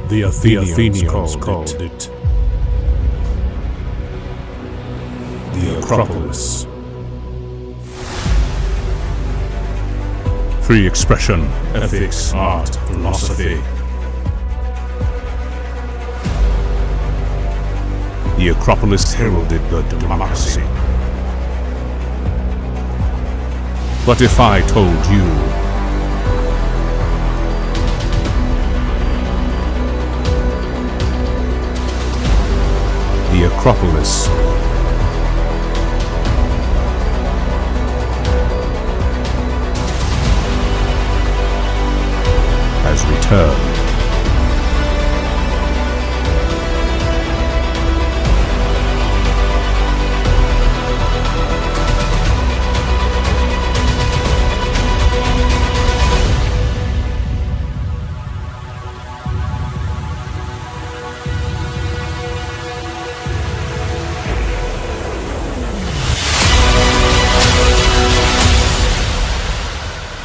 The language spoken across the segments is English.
The Athenians called it the Acropolis. Free expression, ethics, art, philosophy. The Acropolis heralded the democracy. But if I told you the Acropolis has returned.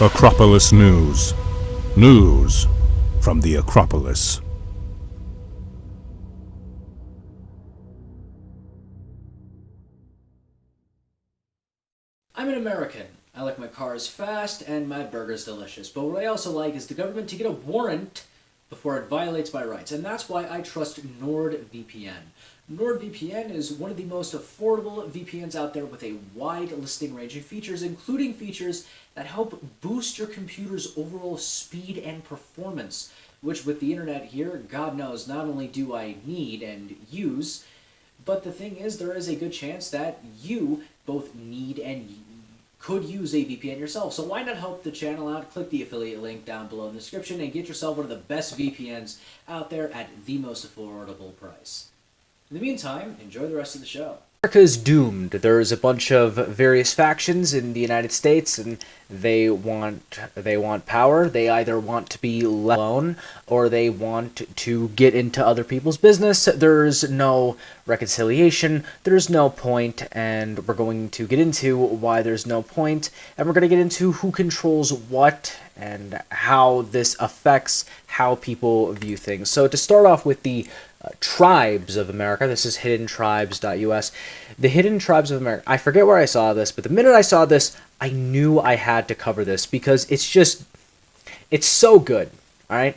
Acropolis News. News from the Acropolis. I'm an American. I like my cars fast and my burgers delicious. But what I also like is the government to get a warrant before it violates my rights. And that's why I trust NordVPN. NordVPN is one of the most affordable VPNs out there with a wide listing range of features, including features that help boost your computer's overall speed and performance, which with the internet here, God knows, not only do I need and use, but the thing is, there is a good chance that you both need and could use a VPN yourself. So why not help the channel out? Click the affiliate link down below in the description and get yourself one of the best VPNs out there at the most affordable price. In the meantime, enjoy the rest of the show. America is doomed. There's a bunch of various factions in the United States, and they want power. They either want to be let alone, or they want to get into other people's business. There's no reconciliation. There's no point, and we're going to get into why there's no point, and we're going to get into who controls what and how this affects how people view things. So to start off with the tribes of America. This is hiddentribes.us. The Hidden Tribes of America. I forget where I saw this, but the minute I saw this, I knew I had to cover this because it's so good. All right.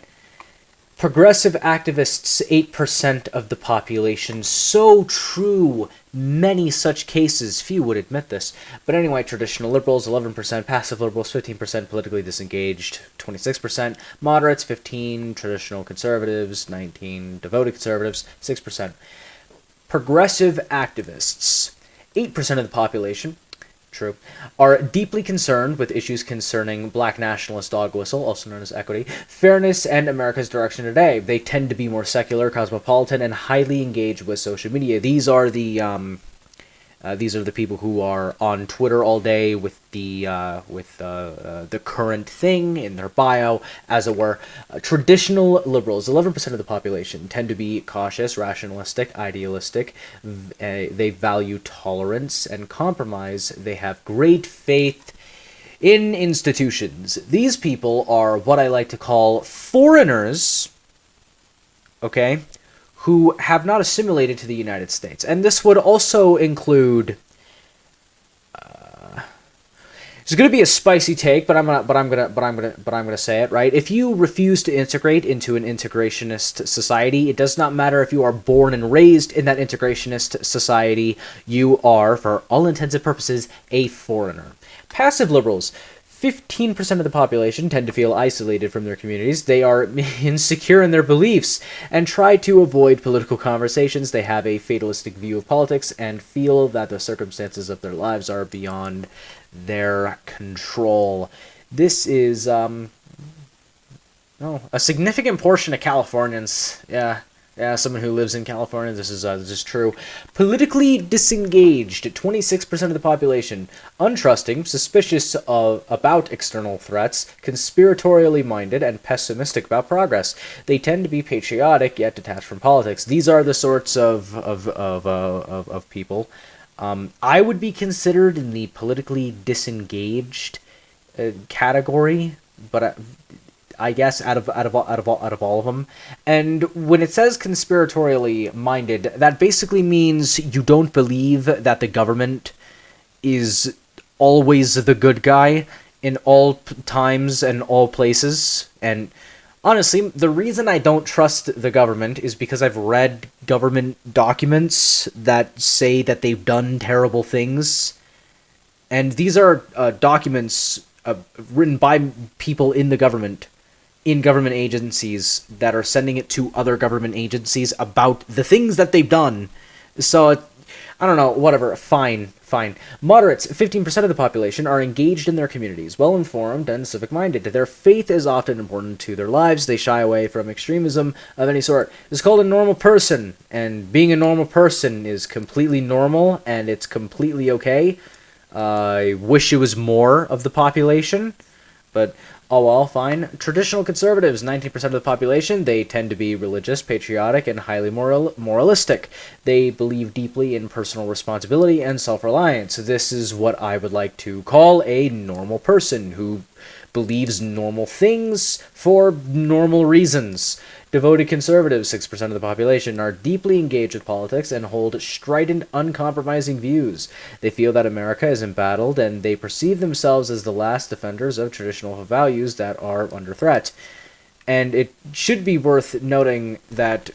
Progressive activists, 8% of the population. So true. Many such cases. Few would admit this. But anyway, traditional liberals, 11%. Passive liberals, 15%. Politically disengaged, 26%. Moderates, 15%. Traditional conservatives, 19%. Devoted conservatives, 6%. Progressive activists, 8% of the population. True, are deeply concerned with issues concerning black nationalist dog whistle, also known as equity, fairness, and America's direction today. They tend to be more secular, cosmopolitan, and highly engaged with social media. These are the people who are on Twitter all day with the current thing in their bio, as it were. Traditional liberals, 11% of the population, tend to be cautious, rationalistic, idealistic. They value tolerance and compromise. They have great faith in institutions. These people are what I like to call foreigners, okay, who have not assimilated to the United States. And this would also include it's going to be a spicy take, but I'm gonna say it, right? If you refuse to integrate into an integrationist society, it does not matter if you are born and raised in that integrationist society, you are, for all intents and purposes, a foreigner. Passive liberals, 15% of the population tend to feel isolated from their communities. They are insecure in their beliefs and try to avoid political conversations. They have a fatalistic view of politics and feel that the circumstances of their lives are beyond their control. This is a significant portion of Californians. Yeah, someone who lives in California, this is true. Politically disengaged, 26% of the population. Untrusting, suspicious about external threats, conspiratorially minded, and pessimistic about progress. They tend to be patriotic, yet detached from politics. These are the sorts of people. I would be considered in the politically disengaged category, but I guess, out of all of them. And when it says conspiratorially minded, that basically means you don't believe that the government is always the good guy in all times and all places. And honestly, the reason I don't trust the government is because I've read government documents that say that they've done terrible things. And these are documents written by people in the government, in government agencies, that are sending it to other government agencies about the things that they've done. So, I don't know, whatever, fine. Moderates, 15% of the population, are engaged in their communities, well-informed and civic-minded. Their faith is often important to their lives. They shy away from extremism of any sort. It's called a normal person, and being a normal person is completely normal, and it's completely okay. I wish it was more of the population, but oh well, fine. Traditional conservatives, 19% of the population, they tend to be religious, patriotic, and highly moralistic. They believe deeply in personal responsibility and self-reliance. This is what I would like to call a normal person who believes normal things for normal reasons. Devoted conservatives, 6% of the population, are deeply engaged with politics and hold strident, uncompromising views. They feel that America is embattled, and they perceive themselves as the last defenders of traditional values that are under threat. And it should be worth noting that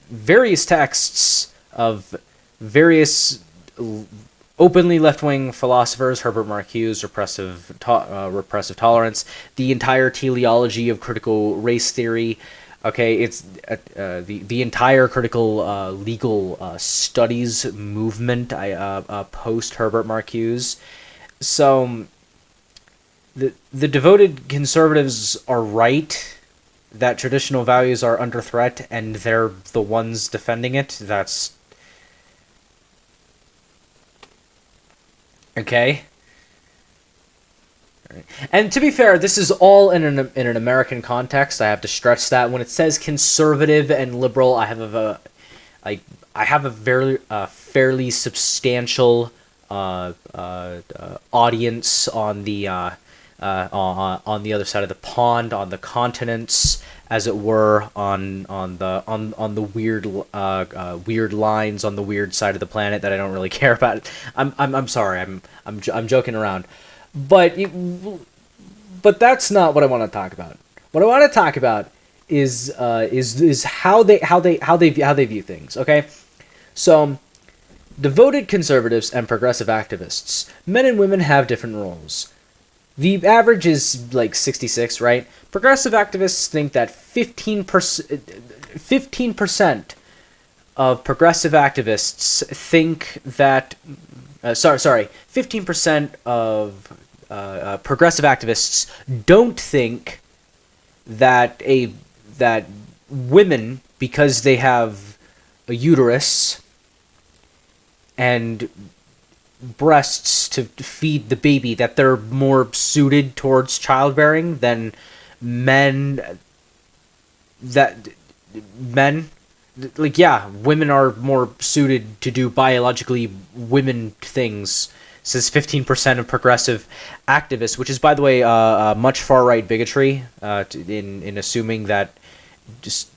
various texts of various openly left-wing philosophers, Herbert Marcuse, repressive tolerance, the entire teleology of critical race theory. Okay, it's the entire critical legal studies movement. Post Herbert Marcuse. So the devoted conservatives are right that traditional values are under threat, and they're the ones defending it. That's okay. And to be fair, this is all in an American context. I have to stress that when it says conservative and liberal, I have a very fairly substantial audience on the other side of the pond, on the continents, as it were, on the weird lines on the weird side of the planet that I don't really care about. I'm sorry. I'm joking around. But that's not what I want to talk about. What I want to talk about is how they view things. Okay, so devoted conservatives and progressive activists, men and women, have different roles. The average is like 66, right? Progressive activists think that 15% of progressive activists think that 15% of progressive activists don't think that women, because they have a uterus and breasts to feed the baby, that they're more suited towards childbearing than men. Like, yeah, women are more suited to do biologically women things, says 15% of progressive activists, which is, by the way, much far-right bigotry in assuming that just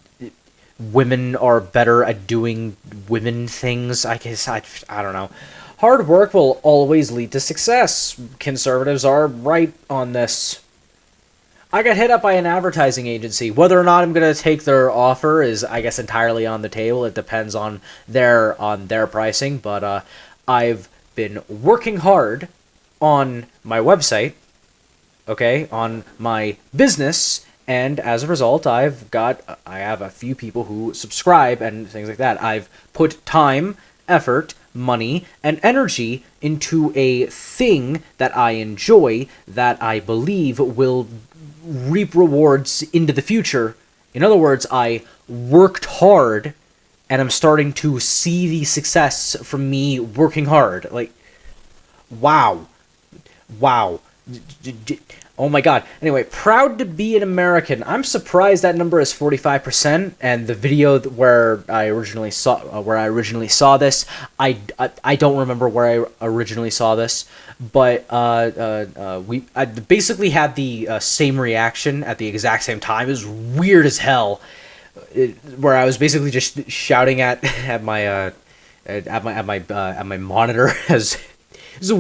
women are better at doing women things. I guess, I don't know. Hard work will always lead to success. Conservatives are right on this. I got hit up by an advertising agency. Whether or not I'm going to take their offer is, I guess, entirely on the table. It depends on their pricing. But I've been working hard on my website, okay, on my business, and as a result, I have a few people who subscribe and things like that. I've put time, effort, money, and energy into a thing that I enjoy, that I believe will reap rewards into the future. In other words, I worked hard, and I'm starting to see the success from me working hard. Like, wow. Oh Oh my god. Anyway, proud to be an American. I'm surprised that number is 45%. And the video where I originally saw this, I don't remember where I originally saw this, but I basically had the same reaction at the exact same time. It was weird as hell, where I was basically just shouting at my monitor as. It's a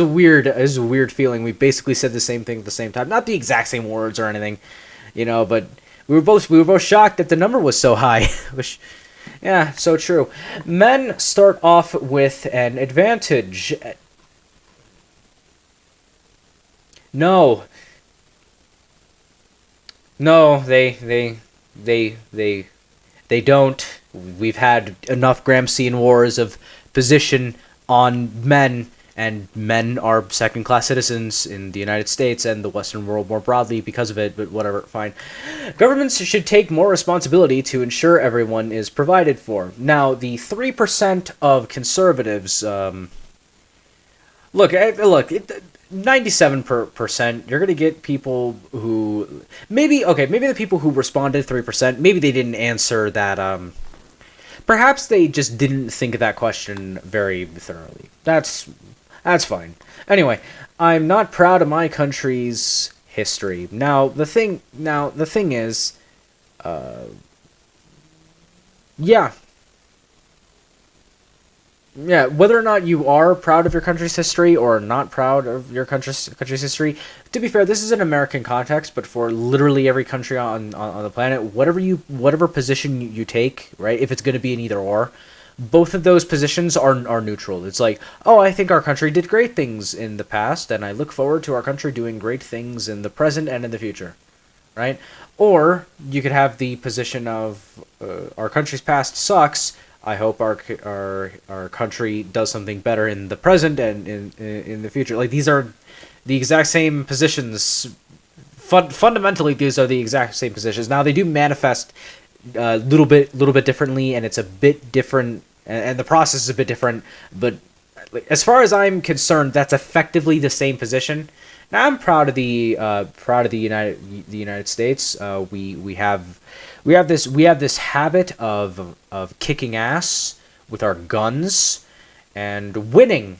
weird feeling. We basically said the same thing at the same time. Not the exact same words or anything, but we were both shocked that the number was so high. Which, yeah, so true. Men start off with an advantage. No, they don't. We've had enough Gramscian wars of position on men. And men are second-class citizens in the United States and the Western world more broadly because of it, but whatever, fine. Governments should take more responsibility to ensure everyone is provided for. Now, the 3% of conservatives, look, 97%, you're going to get people who, maybe the people who responded 3%, maybe they didn't answer that, perhaps they just didn't think of that question very thoroughly. That's fine. Anyway, I'm not proud of my country's history. Now the thing is, yeah, whether or not you are proud of your country's history or not proud of your country's history, to be fair, this is an American context, but for literally every country on the planet, whatever position you take, right, if it's going to be an either or, both of those positions are neutral. It's like, oh, I think our country did great things in the past, and I look forward to our country doing great things in the present and in the future, right? Or you could have the position of our country's past sucks. I hope our country does something better in the present and in the future. Like, these are the exact same positions. Fundamentally, these are the exact same positions. Now, they do manifest a little bit differently, and it's a bit different, and the process is a bit different, but as far as I'm concerned, that's effectively the same position. Now, I'm proud of the United States. We have this habit of kicking ass with our guns and winning.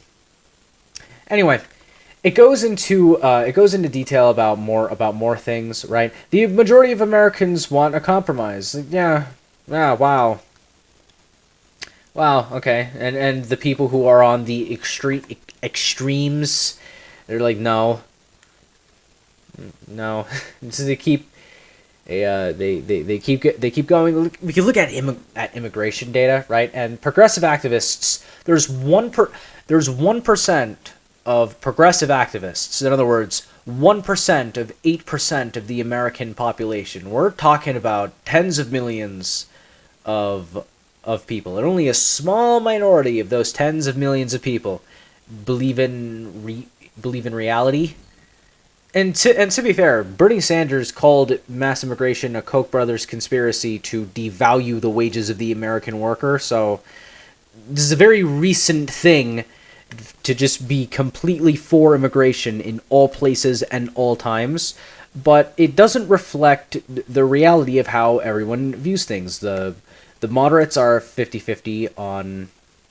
Anyway, it goes into detail about more things, right? The majority of Americans want a compromise. Yeah, wow, okay. And the people who are on the extremes, they're like, no. So they keep keep going. We can look at immigration data, right? And progressive activists, there's 1% of progressive activists. In other words, 1% of 8% of the American population. We're talking about tens of millions of people, and only a small minority of those tens of millions of people believe in reality. And to be fair, Bernie Sanders called mass immigration a Koch brothers conspiracy to devalue the wages of the American worker. So this is a very recent thing to just be completely for immigration in all places and all times, but it doesn't reflect the reality of how everyone views things. The moderates are 50-50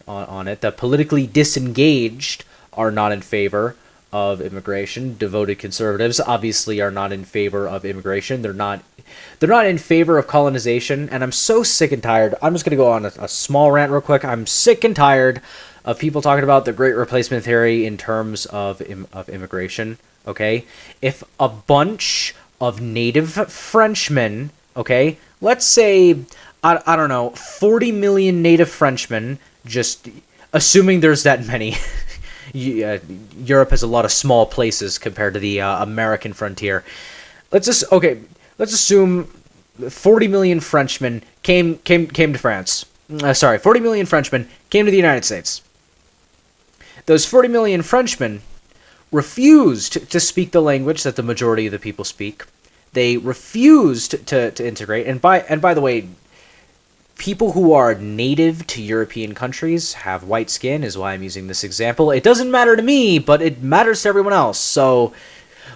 on it. The politically disengaged are not in favor of immigration. Devoted conservatives obviously are not in favor of immigration. They're not in favor of colonization, and I'm so sick and tired. I'm just going to go on a small rant real quick. I'm sick and tired of people talking about the Great Replacement Theory in terms of immigration, okay? If a bunch of native Frenchmen, okay, let's say, I don't know, 40 million native Frenchmen, just assuming there's that many. Europe has a lot of small places compared to the American frontier. Let's assume 40 million Frenchmen came to France. 40 million Frenchmen came to the United States. Those 40 million Frenchmen refused to speak the language that the majority of the people speak. They refused to integrate. And by the way, people who are native to European countries have white skin, is why I'm using this example. It doesn't matter to me, but it matters to everyone else. So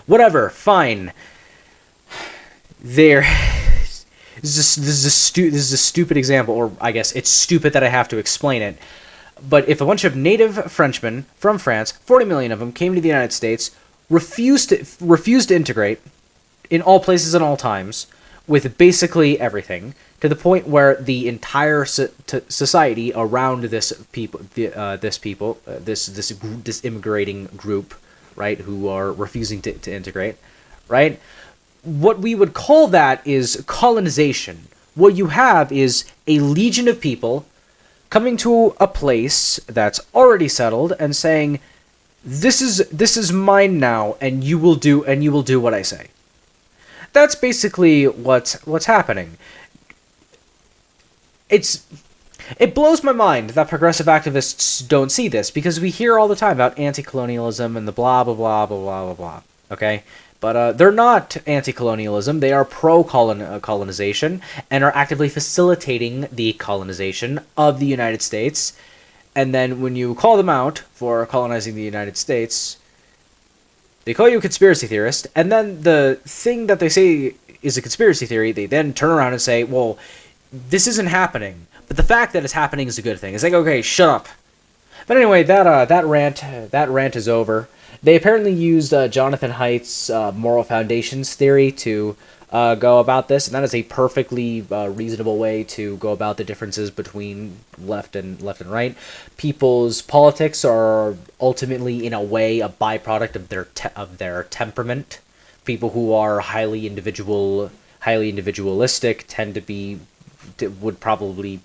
Whatever, fine. There. This is a stupid example, or I guess it's stupid that I have to explain it. But if a bunch of native Frenchmen from France, 40 million of them, came to the United States, refused to integrate in all places and all times with basically everything, to the point where the entire society around this immigrating group, right, who are refusing to integrate, right? What we would call that is colonization. What you have is a legion of people coming to a place that's already settled and saying, this is mine now, and you will do what I say. That's basically what's happening. It blows my mind that progressive activists don't see this, because we hear all the time about anti-colonialism and the blah blah blah blah blah blah blah. Okay, but they're not anti-colonialism. They are pro-colonization and are actively facilitating the colonization of the United States. And then when you call them out for colonizing the United States, they call you a conspiracy theorist. And then the thing that they say is a conspiracy theory, they then turn around and say, well, this isn't happening. But the fact that it's happening is a good thing. It's like, okay, shut up. But anyway, that rant is over. They apparently used Jonathan Haidt's moral foundations theory to go about this, and that is a perfectly reasonable way to go about the differences between left and right. People's politics are ultimately, in a way, a byproduct of their temperament. People who are highly individualistic tend to be would probably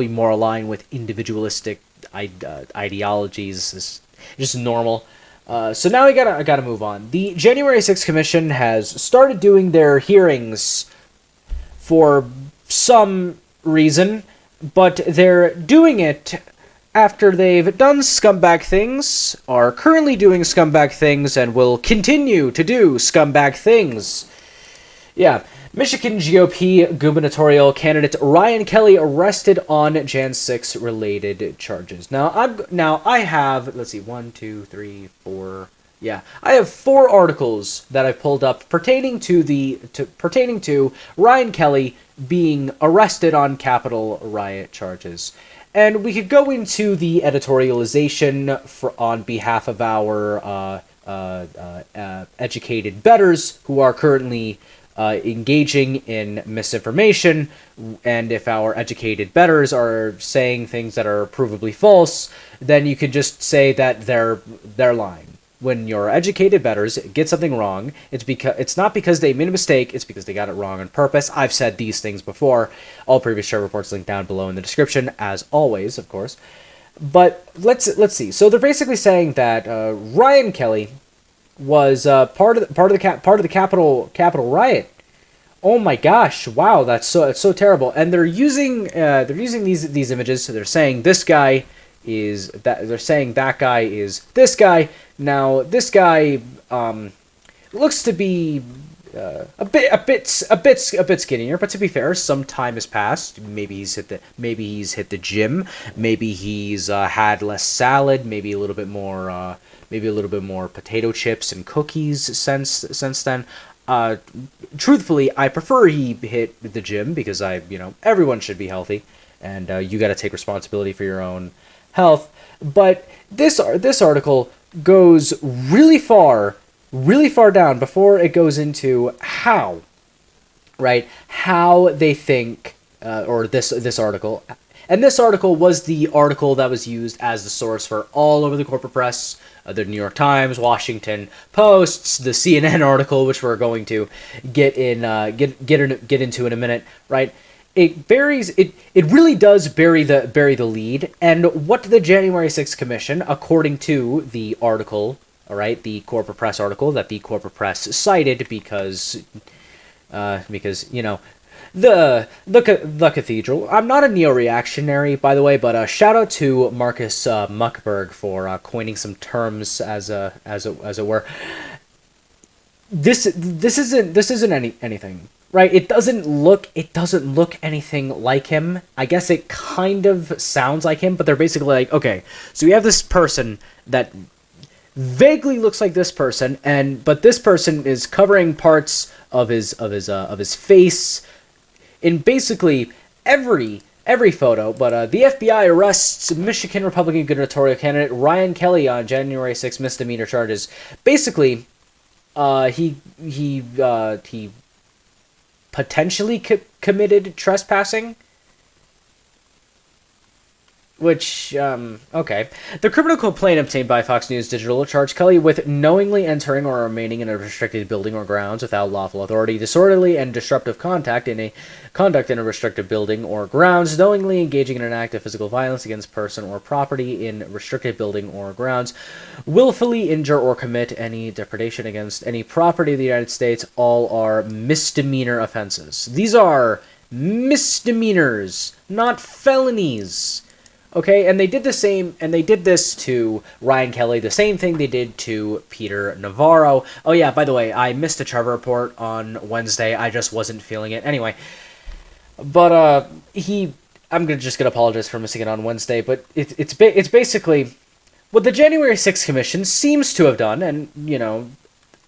more align with individualistic ideologies. It's just normal. So now I gotta move on. The January 6th Commission has started doing their hearings for some reason, but they're doing it after they've done scumbag things, are currently doing scumbag things, and will continue to do scumbag things. Yeah. Michigan GOP gubernatorial candidate Ryan Kelly arrested on Jan 6 related charges. Now I have, let's see, 1, 2, 3, 4. Yeah, I have 4 articles that I've pulled up pertaining to Ryan Kelly being arrested on Capitol riot charges. And we could go into the editorialization on behalf of our educated bettors who are currently engaging in misinformation, and if our educated bettors are saying things that are provably false, then you could just say that they're lying. When your educated bettors get something wrong, it's not because they made a mistake, it's because they got it wrong on purpose. I've said these things before. All previous Trevor reports linked down below in the description, as always, of course. But let's see. So they're basically saying that Ryan Kelly was part of the Capitol riot. Oh my gosh! Wow, that's so terrible. And they're using these images. So they're saying this guy is that. They're saying that guy is this guy. Now this guy looks to be a bit skinnier. But to be fair, some time has passed. Maybe he's hit the gym. Maybe he's had less salad. Maybe a little bit more potato chips and cookies since then. Truthfully, I prefer he hit the gym because everyone should be healthy, and you got to take responsibility for your own health. But this article goes really far down before it goes into how they think, or this article. And this article was the article that was used as the source for all over the corporate press, the New York Times, Washington Posts, the CNN article, which we're going to get into in a minute, right? It really does bury the lead. And what the January 6th Commission, according to the article, all right, the corporate press article that the corporate press cited because the cathedral. I'm not a neo-reactionary, by the way, but shout out to Marcus Muckberg for coining some terms as it were. This isn't anything, right? It doesn't look anything like him. I guess it kind of sounds like him, but they're basically like, okay, so we have this person that vaguely looks like this person, but this person is covering parts of his face in basically every photo. But the FBI arrests Michigan Republican gubernatorial candidate Ryan Kelly on January 6 misdemeanor charges. Basically, he potentially committed trespassing. Which, okay. The criminal complaint obtained by Fox News Digital charged Kelly with knowingly entering or remaining in a restricted building or grounds without lawful authority, disorderly and disruptive conduct in a restricted building or grounds, knowingly engaging in an act of physical violence against person or property in restricted building or grounds, willfully injure or commit any depredation against any property of the United States. All are misdemeanor offenses. These are misdemeanors, not felonies. Okay, and they did this to Ryan Kelly, the same thing they did to Peter Navarro. Oh yeah, by the way, I missed a Trevor report on Wednesday. I just wasn't feeling it. Anyway, but I'm just gonna apologize for missing it on Wednesday, but it's basically what the January 6th Commission seems to have done, and, you know,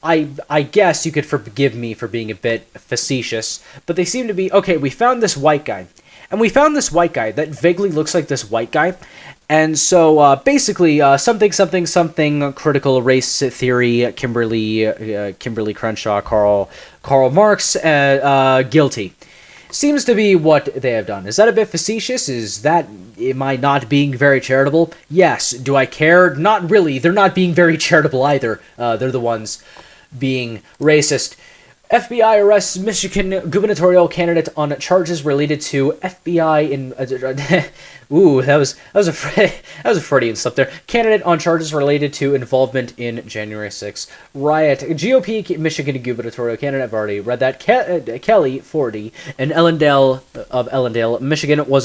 I guess you could forgive me for being a bit facetious, but they seem to be, okay, we found this white guy. And we found this white guy that vaguely looks like this white guy. And so basically something critical race theory, Kimberly Crenshaw, Karl Marx, guilty. Seems to be what they have done. Is that a bit facetious? Am I not being very charitable? Yes. Do I care? Not really. They're not being very charitable either. They're the ones being racist. FBI arrests Michigan gubernatorial candidate on charges related to FBI in. Ooh, that was a Freudian slip there. Candidate on charges related to involvement in January 6th riot. GOP Michigan gubernatorial candidate. I've already read that. Kelly, 40, in Ellendale, Michigan, was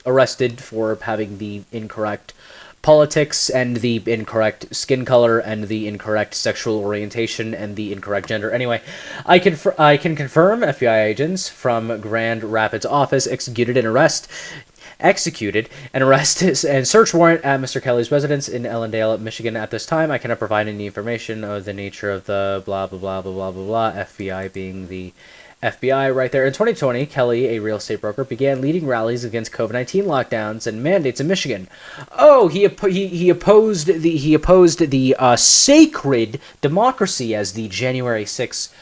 arrested for having the incorrect politics and the incorrect skin color and the incorrect sexual orientation and the incorrect gender. Anyway, I can confirm FBI agents from Grand Rapids office executed an arrest and search warrant at Mr. Kelly's residence in Ellendale, Michigan. At this time, I cannot provide any information of the nature of the blah blah blah blah blah blah blah. FBI being the FBI right there. In 2020, Kelly, a real estate broker, began leading rallies against COVID-19 lockdowns and mandates in Michigan. Oh, he opposed the sacred democracy, as the January 6th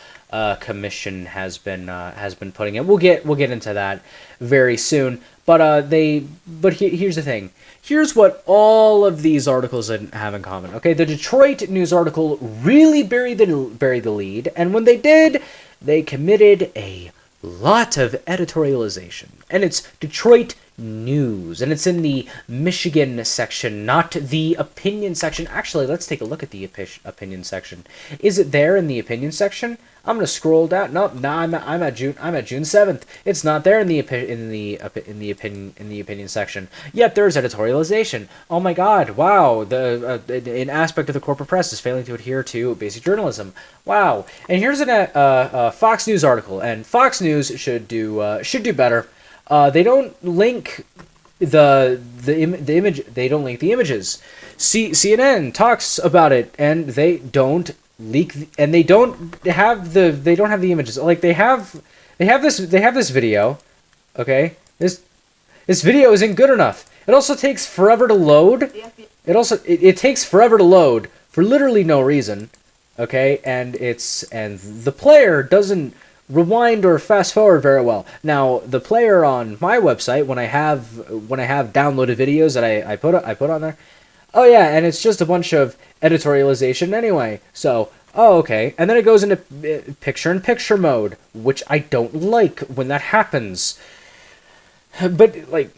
commission has been putting it. We'll get into that very soon. But here's the thing. Here's what all of these articles have in common. Okay, the Detroit News article really buried the lead, and when they did, they committed a lot of editorialization. And it's Detroit News, and it's in the Michigan section, not the opinion section. Actually, let's take a look at the opinion section. Is it there in the opinion section? I'm gonna scroll down. No, I'm at June 7th. It's not there in the opinion section. Yet there's editorialization. Oh my God! Wow, an aspect of the corporate press is failing to adhere to basic journalism. Wow! And here's a Fox News article, and Fox News should do better. They don't link the image. They don't link the images. CNN talks about it, and they don't leak, and they don't have the images. Like they have this video. Okay, this video isn't good enough. It also takes forever to load. It takes forever to load for literally no reason. Okay, and the player doesn't rewind or fast forward very well. Now, the player on my website, when I have downloaded videos that I put on there, oh yeah, and it's just a bunch of editorialization anyway. So, oh okay, and then it goes into picture-in-picture mode, which I don't like when that happens. But like,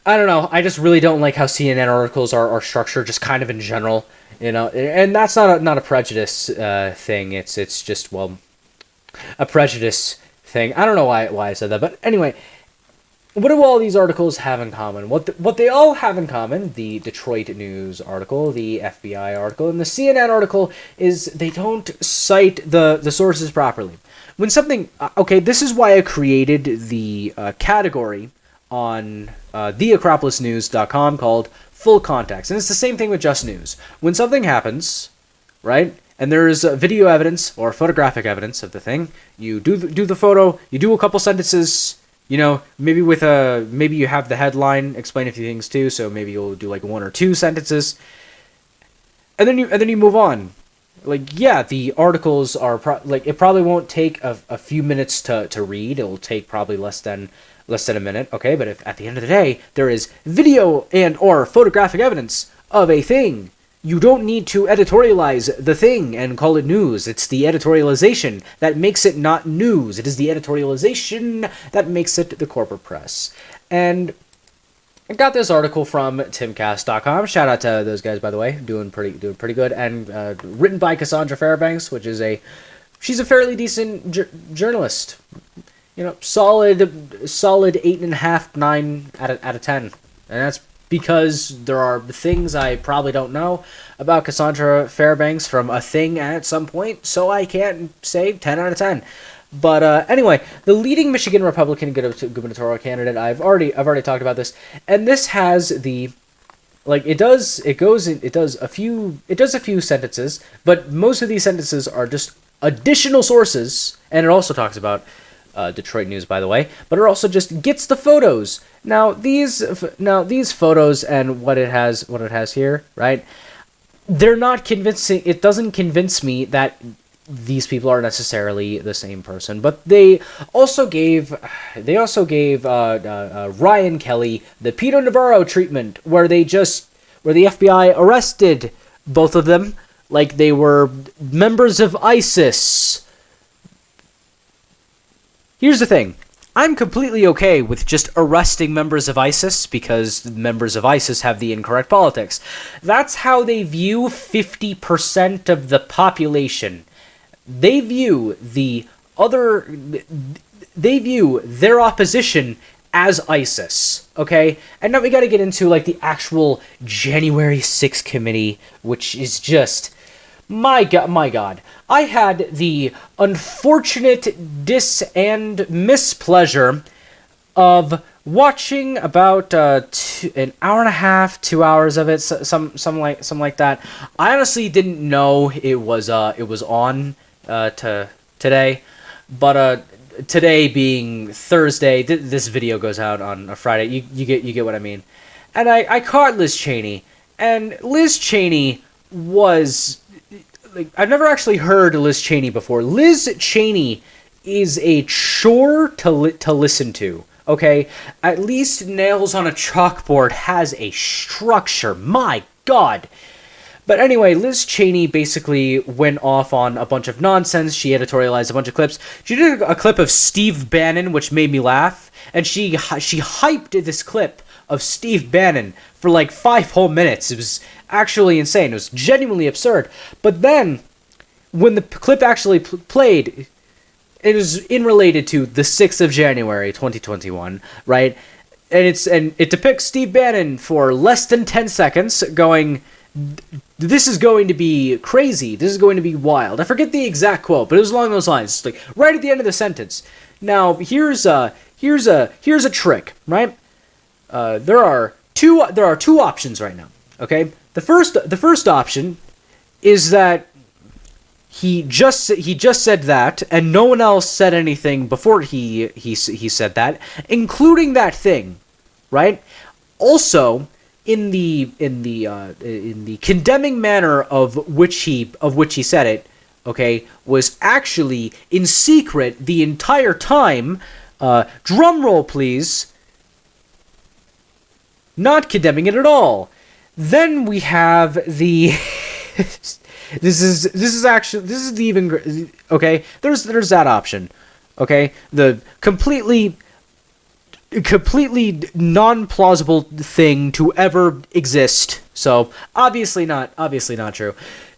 I don't know. I just really don't like how CNN articles are structured, just kind of in general, you know. And that's not a prejudice thing. It's just, well, a prejudice thing. I don't know why I said that, but anyway, what do all these articles have in common? What they all have in common, the Detroit News article, the FBI article, and the CNN article, is they don't cite the sources properly. When something, okay, this is why I created the category on theacropolisnews.com called full context. And it's the same thing with Just News. When something happens, right, and there's video evidence or photographic evidence of the thing, you do the photo, you do a couple sentences, you know, maybe maybe you have the headline explain a few things too, so maybe you'll do like 1 or 2 sentences, and then you move on. Like, yeah, the articles are it probably won't take a few minutes to read. It'll take probably less than a minute, okay? But if at the end of the day there is video and or photographic evidence of a thing, you don't need to editorialize the thing and call it news. It's the editorialization that makes it not news. It is the editorialization that makes it the corporate press. And I got this article from timcast.com. Shout out to those guys, by the way, doing pretty good. And written by Cassandra Fairbanks, she's a fairly decent journalist. You know, solid 8.5, 9 out of 10, and that's because there are things I probably don't know about Cassandra Fairbanks from a thing at some point, so I can't say 10 out of 10. But anyway, the leading Michigan Republican gubernatorial candidate, I've already talked about this, and this has it does a few sentences, but most of these sentences are just additional sources, and it also talks about Detroit news, by the way, but it also just gets the photos. Now these photos and what it has here, right? They're not convincing. It doesn't convince me that these people are necessarily the same person. But they also gave Ryan Kelly the Peter Navarro treatment, where the FBI arrested both of them like they were members of ISIS. Here's the thing. I'm completely okay with just arresting members of ISIS because members of ISIS have the incorrect politics. That's how they view 50% of the population. They view their opposition as ISIS, okay? And now we gotta get into, like, the actual January 6th committee, which is just... My God. I had the unfortunate and mispleasure of watching about an hour and a half, 2 hours of it, something like that. I honestly didn't know it was on today, but today being Thursday, this video goes out on a Friday. You get what I mean. And I caught Liz Cheney, and Liz Cheney was... Like, I've never actually heard Liz Cheney before. Liz Cheney is a chore to listen to, okay? At least Nails on a Chalkboard has a structure. My God. But anyway, Liz Cheney basically went off on a bunch of nonsense. She editorialized a bunch of clips. She did a clip of Steve Bannon, which made me laugh. And she hyped this clip of Steve Bannon for like 5 whole minutes. It was actually insane. It was genuinely absurd. But then, when the clip actually played, it was related to the 6th of January, 2021, right? And it depicts Steve Bannon for less than 10 seconds going, "This is going to be crazy. This is going to be wild." I forget the exact quote, but it was along those lines. It's like right at the end of the sentence. Now, here's a trick, right? There are two options right now. Okay, the first option is that he just said that, and no one else said anything before he said that, including that thing, right? Also, in the condemning manner of which he said it, okay, was actually in secret the entire time. Drum roll, please. Not condemning it at all. Then we have the this is the even okay. There's that option. Okay, the completely non-plausible thing to ever exist. So obviously not true.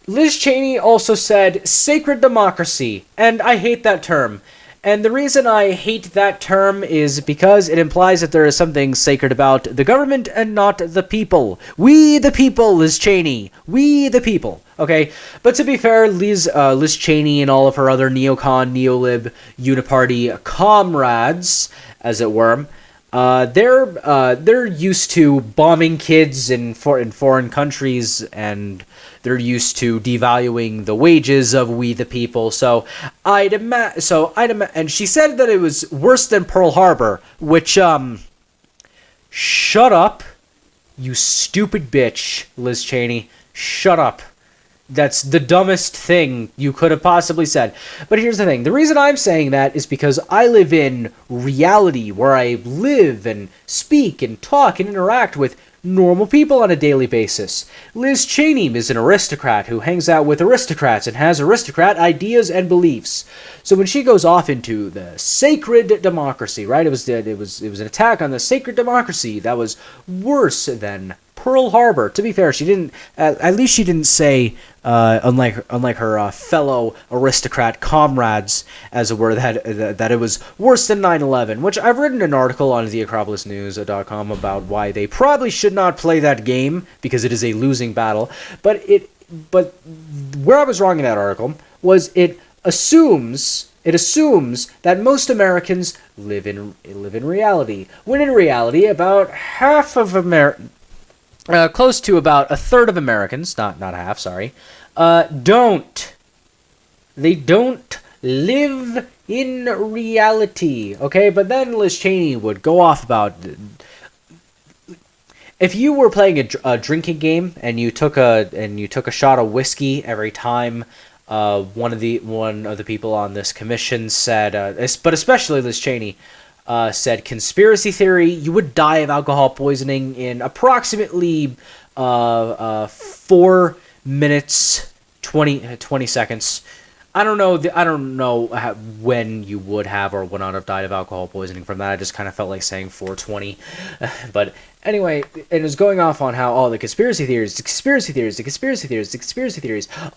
Liz Cheney also said sacred democracy, and I hate that term. And the reason I hate that term is because it implies that there is something sacred about the government and not the people. We the people, Liz Cheney. We the people. Okay? But to be fair, Liz Cheney and all of her other neocon, neolib, uniparty comrades, as it were, they're used to bombing kids in foreign countries, and they're used to devaluing the wages of we the people. So I'd imagine, and she said that it was worse than Pearl Harbor, which shut up, you stupid bitch, Liz Cheney. Shut up. That's the dumbest thing you could have possibly said. But here's the thing. The reason I'm saying that is because I live in reality where I live and speak and talk and interact with normal people on a daily basis. Liz Cheney is an aristocrat who hangs out with aristocrats and has aristocrat ideas and beliefs. So when she goes off into the sacred democracy, right? It was an attack on the sacred democracy that was worse than Pearl Harbor. To be fair, she didn't. At least she didn't say, unlike her fellow aristocrat comrades, as it were, that it was worse than 9/11. Which I've written an article on theacropolisnews.com about why they probably should not play that game because it is a losing battle. But where I was wrong in that article was it assumes that most Americans live in reality, when in reality about half of close to about a third of Americans, not half, sorry, don't. They don't live in reality, okay? But then Liz Cheney would go off about, if you were playing a drinking game and you took a shot of whiskey every time one of the people on this commission said, but especially Liz Cheney, said conspiracy theory, you would die of alcohol poisoning in approximately 4 minutes 20 seconds. I don't know when you would have or would not have died of alcohol poisoning from that. I just kind of felt like saying 4:20. But anyway, it was going off on how, the conspiracy theories.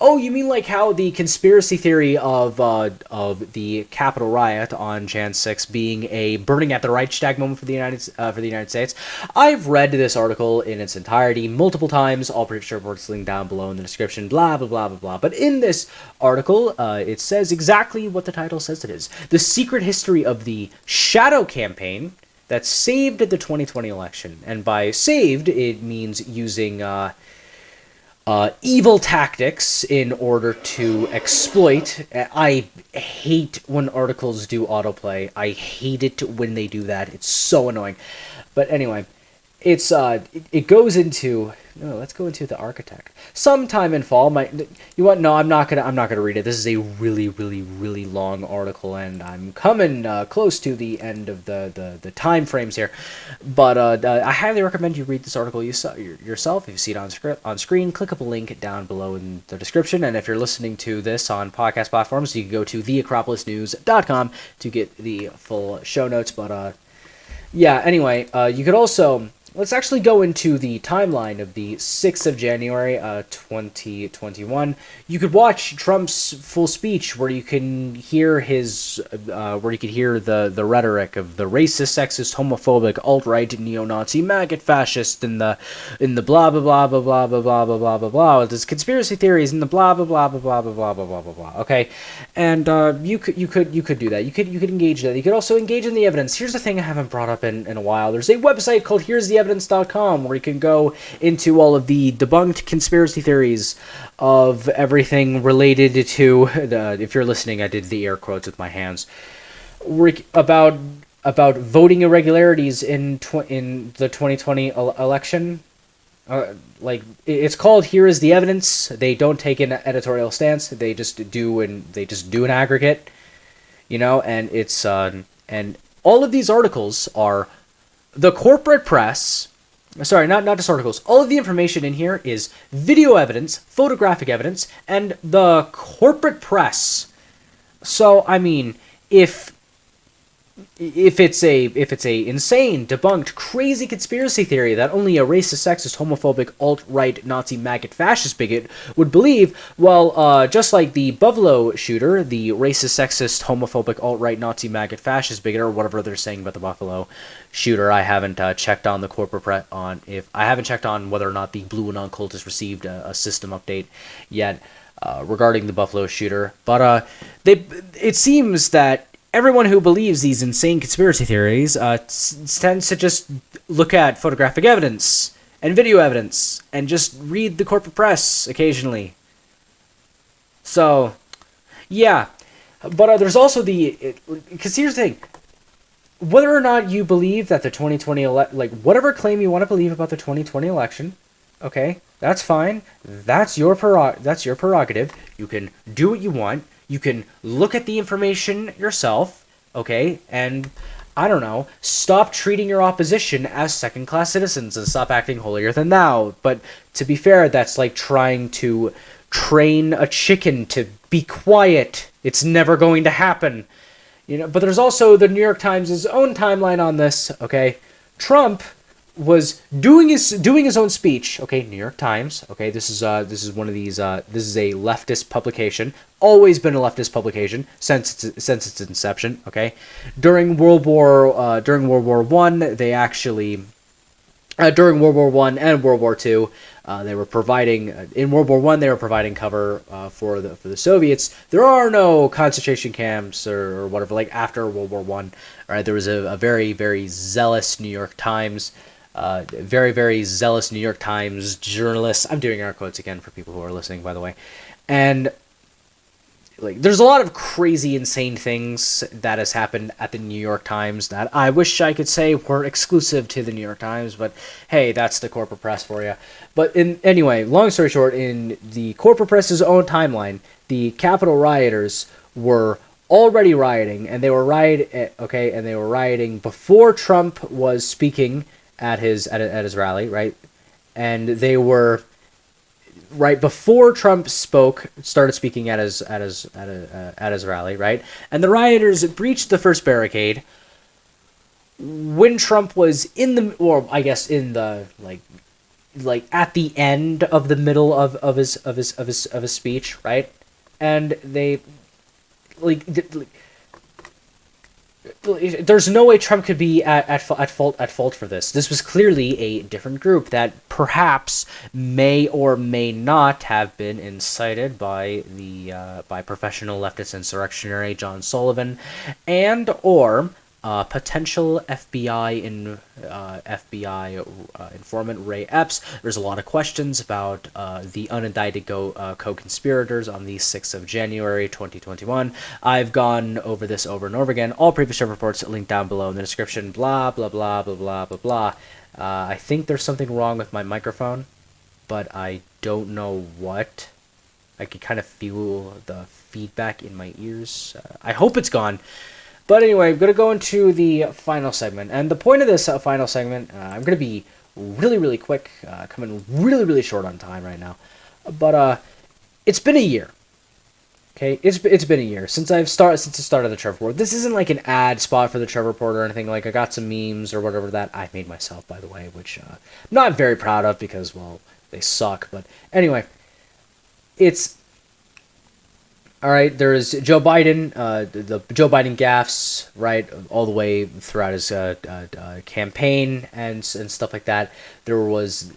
Oh, you mean like how the conspiracy theory of the Capitol riot on Jan 6 being a burning at the Reichstag moment for the United States? I've read this article in its entirety multiple times. All Previous TrevorReports linked down below in the description. Blah blah blah blah blah. But in this article, it says exactly what the title says it is: the secret history of the shadow campaign that saved the 2020 election. And by saved, it means using evil tactics in order to exploit. I hate when articles do autoplay. I hate it when they do that. It's so annoying. But anyway, it goes into. No, let's go into the architect. Sometime in fall, I'm not gonna read it. This is a really, really, really long article, and I'm coming close to the end of the time frames here. But I highly recommend you read this article yourself. If you see it on screen, click up a link down below in the description. And if you're listening to this on podcast platforms, you can go to theacropolisnews.com to get the full show notes. But yeah. Anyway, you could also. Let's actually go into the timeline of the 6th of January, 2021. You could watch Trump's full speech, where you can hear the rhetoric of the racist, sexist, homophobic, alt-right, neo-Nazi, maggot fascist, in the blah blah blah blah blah blah blah blah blah blah blah. There's conspiracy theories and the blah blah blah blah blah blah blah blah blah blah blah. Okay, and you could do that. You could engage that. You could also engage in the evidence. Here's the thing I haven't brought up in a while. There's a website called Here'sTheEvidence.com where you can go into all of the debunked conspiracy theories of everything related to if you're listening, I did the air quotes with my hands, about voting irregularities in the 2020 election. It's called Here Is the Evidence. They don't take an editorial stance. They just do an aggregate, and it's and all of these articles are the corporate press. Sorry, not just articles. All of the information in here is video evidence, photographic evidence, and the corporate press. So, I mean, if it's a insane, debunked, crazy conspiracy theory that only a racist, sexist, homophobic, alt-right, Nazi, maggot, fascist bigot would believe, well, just like the Buffalo shooter, the racist, sexist, homophobic, alt-right, Nazi, maggot, fascist bigot, or whatever they're saying about the Buffalo shooter. I haven't checked on the corporate press I haven't checked on whether or not the Blue Anon cult has received a system update yet regarding the Buffalo shooter. But it seems that everyone who believes these insane conspiracy theories tends to just look at photographic evidence and video evidence and just read the corporate press occasionally. So, yeah. But there's also because here's the thing. Whether or not you believe that the 2020 whatever claim you want to believe about the 2020 election, okay, that's fine. That's your prerogative. You can do what you want. You can look at the information yourself, okay, and I don't know, stop treating your opposition as second-class citizens and stop acting holier than thou. But to be fair, that's like trying to train a chicken to be quiet. It's never going to happen. But there's also the New York Times' own timeline on this, okay? Trump was doing his own speech, okay? New York Times, okay? This is one of these. This is a leftist publication, always been a leftist publication since its inception, okay? During World War One, they actually. During World War One and World War Two, they were providing in World War One. They were providing cover for the Soviets. There are no concentration camps or whatever. Like after World War One, right? There was a very, very zealous New York Times, very, very zealous New York Times journalists. I'm doing air quotes again for people who are listening, by the way, and. Like, there's a lot of crazy, insane things that has happened at the New York Times that I wish I could say were exclusive to the New York Times, but hey, that's the corporate press for you. But anyway, long story short, in the corporate press's own timeline, the Capitol rioters were already rioting, and they were rioting before Trump was speaking at his rally, right? And they were. Right before Trump started speaking at his rally, right? And the rioters breached the first barricade when Trump was in the at the end of the middle of his speech, right? And they there's no way Trump could be at fault for this. This was clearly a different group that perhaps may or may not have been incited by by professional leftist insurrectionary John Sullivan and or potential FBI informant Ray Epps. There's a lot of questions about the unindicted co-conspirators on the 6th of January 2021. I've gone over this over and over again. All previous Trevor reports linked down below in the description. Blah, blah, blah, blah, blah, blah, blah. I think there's something wrong with my microphone, but I don't know what. I can kind of feel the feedback in my ears. I hope it's gone. But anyway, I'm going to go into the final segment. And the point of this final segment, I'm going to be really, really quick, coming really, really short on time right now. But it's been a year. Okay, it's been a year since the start of the Trevor Report. This isn't like an ad spot for the Trevor Report or anything. Like, I got some memes or whatever that I made myself, by the way, which I'm not very proud of because, well, they suck. But anyway, it's... All right, there is Joe Biden, the Joe Biden gaffes, right, all the way throughout his campaign and stuff like that. There was,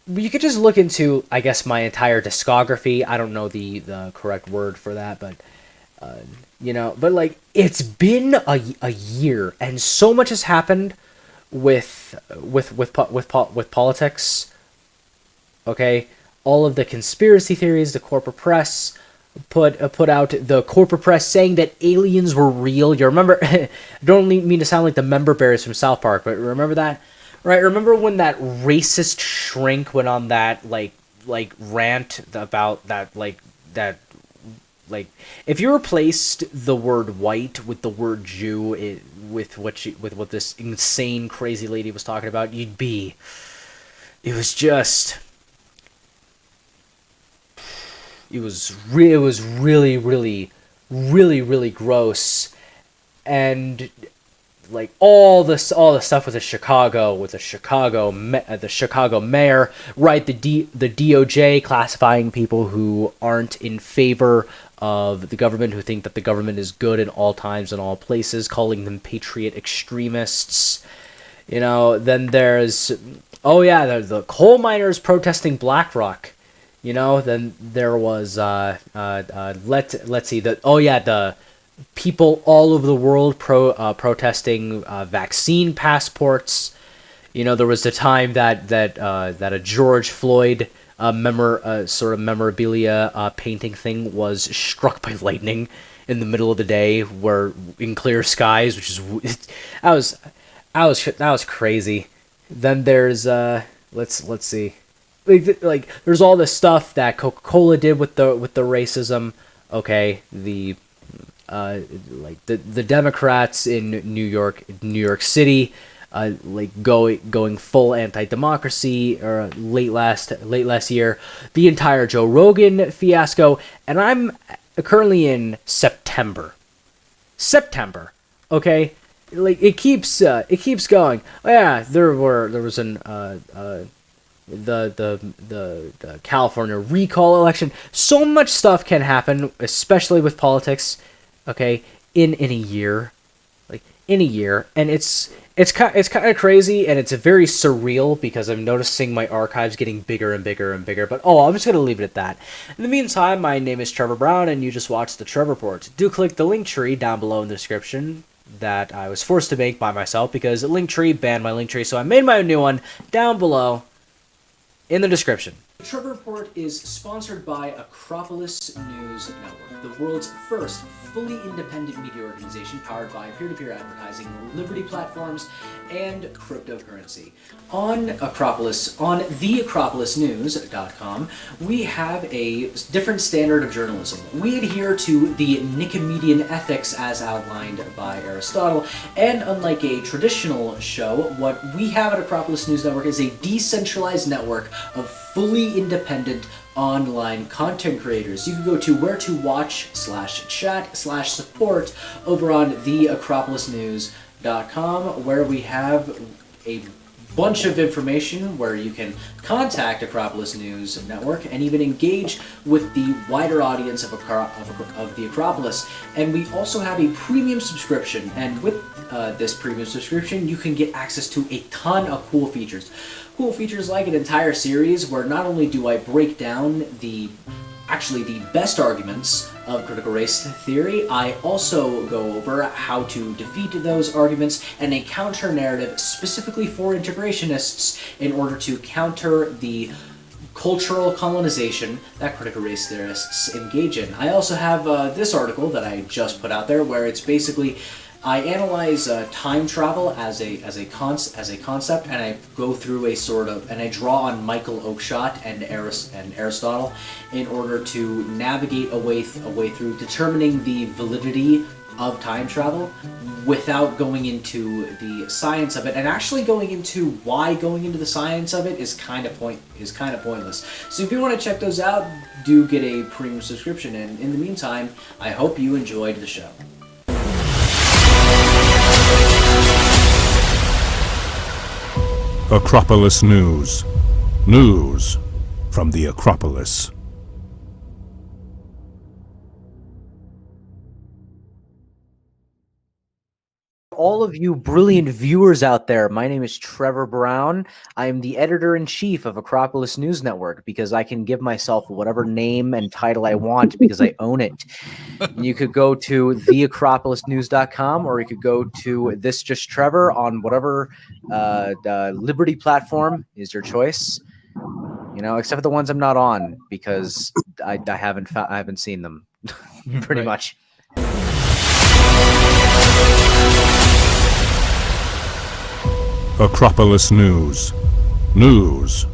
you could just look into, I guess, my entire discography. I don't know the correct word for that, but but like it's been a year, and so much has happened with politics. Okay, all of the conspiracy theories, the corporate press. Put out the corporate press saying that aliens were real. You remember? I don't mean to sound like the member bears from South Park, but remember that, right? Remember when that racist shrink went on that like rant about that if you replaced the word white with the word Jew with what this insane crazy lady was talking about, it was really, really, really, really gross, and like all the stuff with the Chicago mayor, right? The DOJ classifying people who aren't in favor of the government, who think that the government is good in all times and all places, calling them patriot extremists. Then there's the coal miners protesting BlackRock. Then there was let's see, the people all over the world protesting vaccine passports. You know, there was a time that a George Floyd sort of memorabilia painting thing was struck by lightning in the middle of the day, where in clear skies, which is that was crazy. Then there's let's see, like there's all this stuff that Coca-Cola did with the racism. Okay, like the Democrats in New York City, like going full anti-democracy, or late last year, the entire Joe Rogan fiasco, and I'm currently in September. Okay, like it keeps going. Oh yeah, there was the California recall election. So much stuff can happen, especially with politics. Okay, in a year, and it's kind of crazy, and it's very surreal because I'm noticing my archives getting bigger and bigger and bigger. But I'm just gonna leave it at that. In the meantime, my name is Trevor Brown, and you just watched the Trevor Report. Do click the Linktree down below in the description that I was forced to make by myself because Linktree banned my Linktree, so I made my new one down below in the description. The Trevor Report is sponsored by Acropolis News Network, the world's first fully independent media organization powered by peer-to-peer advertising, Liberty platforms, and cryptocurrency. On Acropolis, on theacropolisnews.com, we have a different standard of journalism. We adhere to the Nicomedean ethics as outlined by Aristotle, and unlike a traditional show, what we have at Acropolis News Network is a decentralized network of fully independent online content creators. You can go to where to watch/chat/support over on theacropolisnews.com, where we have a bunch of information where you can contact Acropolis News Network and even engage with the wider audience of the Acropolis. And we also have a premium subscription, and with this premium subscription you can get access to a ton of cool features. Cool features like an entire series where not only do I break down the best arguments of critical race theory, I also go over how to defeat those arguments and a counter narrative specifically for integrationists in order to counter the cultural colonization that critical race theorists engage in. I also have this article that I just put out there where it's basically I analyze time travel as a concept, and I go through and I draw on Michael Oakeshott and Aristotle in order to navigate a way through determining the validity of time travel without going into the science of it, and actually going into why going into the science of it is kind of pointless. So if you want to check those out, do get a premium subscription, and in the meantime, I hope you enjoyed the show. Acropolis News. News from the Acropolis. All of you brilliant viewers out there, my name is Trevor Brown. I am the editor-in-chief of Acropolis News Network because I can give myself whatever name and title I want because I own it. You could go to theacropolisnews.com, or you could go to ThisJustTrevor on whatever Liberty platform is your choice. You know, except for the ones I'm not on because I haven't seen them pretty much. Acropolis News. News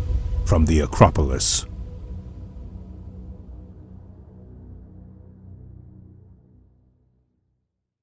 from the Acropolis.